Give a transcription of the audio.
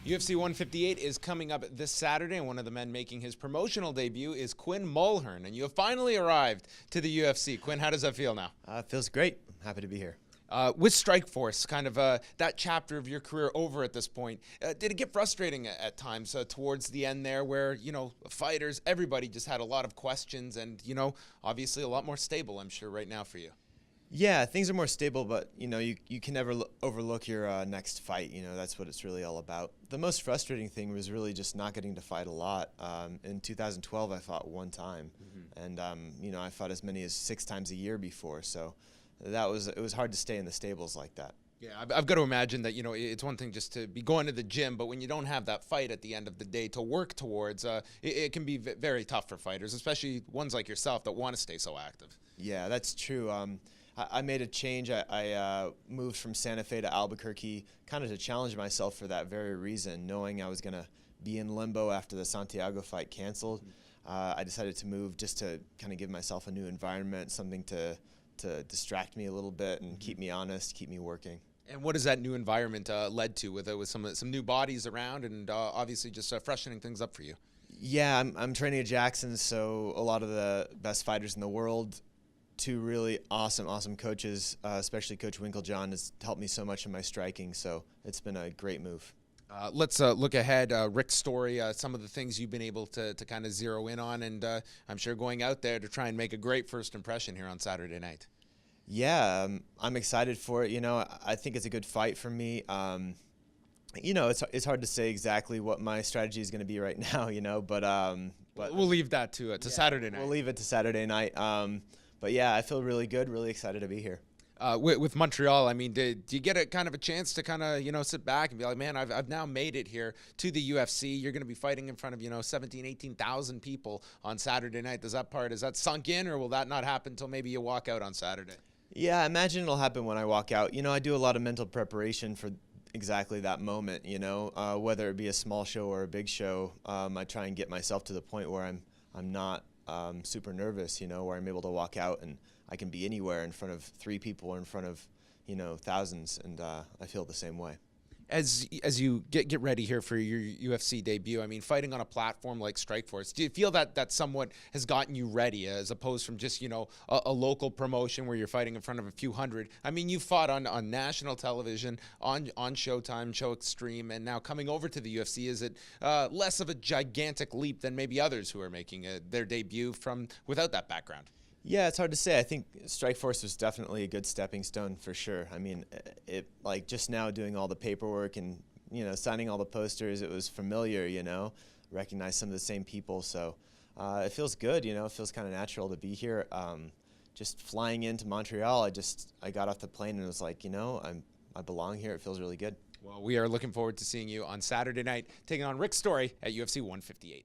UFC 158 is coming up this Saturday, and one of the men making his promotional debut is Quinn Mulhern, and you have finally arrived to the UFC. Quinn, how does that feel now? It feels great. I'm happy to be here. With Strikeforce, kind of that chapter of your career over at this point, did it get frustrating at times towards the end there where, fighters, everybody just had a lot of questions and, obviously a lot more stable, I'm sure, right now for you? Yeah, things are more stable, but, you can never overlook your next fight. That's what it's really all about. The most frustrating thing was really just not getting to fight a lot. In 2012, I fought one time, and, I fought as many as 6 times a year before, so it was hard to stay in the stables like that. Yeah, I've got to imagine that, it's one thing just to be going to the gym, but when you don't have that fight at the end of the day to work towards, it can be very tough for fighters, especially ones like yourself that want to stay so active. Yeah, that's true. I made a change. I moved from Santa Fe to Albuquerque kind of to challenge myself for that very reason, knowing I was going to be in limbo after the Santiago fight canceled. I decided to move just to kind of give myself a new environment, something to distract me a little bit and keep me honest, keep me working. And what has that new environment led to with some new bodies around and obviously just freshening things up for you? Yeah, I'm training at Jackson, so a lot of the best fighters in the world. 2 really awesome coaches, especially Coach Winklejohn, has helped me so much in my striking, so it's been a great move. Let's look ahead. Rick's story, some of the things you've been able to kind of zero in on, and I'm sure going out there to try and make a great first impression here on Saturday night. Yeah, I'm excited for it. I think it's a good fight for me. It's hard to say exactly what my strategy is going to be right now, but we'll leave that to Saturday night. We'll leave it to Saturday night. But yeah, I feel really good, really excited to be here. With Montreal, I mean, do you get a kind of a chance to kind of, sit back and be like, man, I've now made it here to the UFC. You're going to be fighting in front of, 17, 18,000 people on Saturday night. Is that sunk in, or will that not happen until maybe you walk out on Saturday? Yeah, I imagine it'll happen when I walk out. I do a lot of mental preparation for exactly that moment, whether it be a small show or a big show. I try and get myself to the point where I'm not super nervous, where I'm able to walk out and I can be anywhere in front of 3 people or in front of, thousands, and I feel the same way. As you get ready here for your UFC debut, I mean, fighting on a platform like Strikeforce, do you feel that somewhat has gotten you ready as opposed from just, a local promotion where you're fighting in front of a few hundred? I mean, you fought on national television, on Showtime, Show Extreme, and now coming over to the UFC, is it less of a gigantic leap than maybe others who are making their debut from without that background? Yeah, it's hard to say. I think Strikeforce was definitely a good stepping stone for sure. I mean, like just now doing all the paperwork and, signing all the posters, it was familiar, recognize some of the same people. So it feels good, it feels kind of natural to be here. Just flying into Montreal, I got off the plane and was like, I belong here. It feels really good. Well, we are looking forward to seeing you on Saturday night, taking on Rick's story at UFC 158.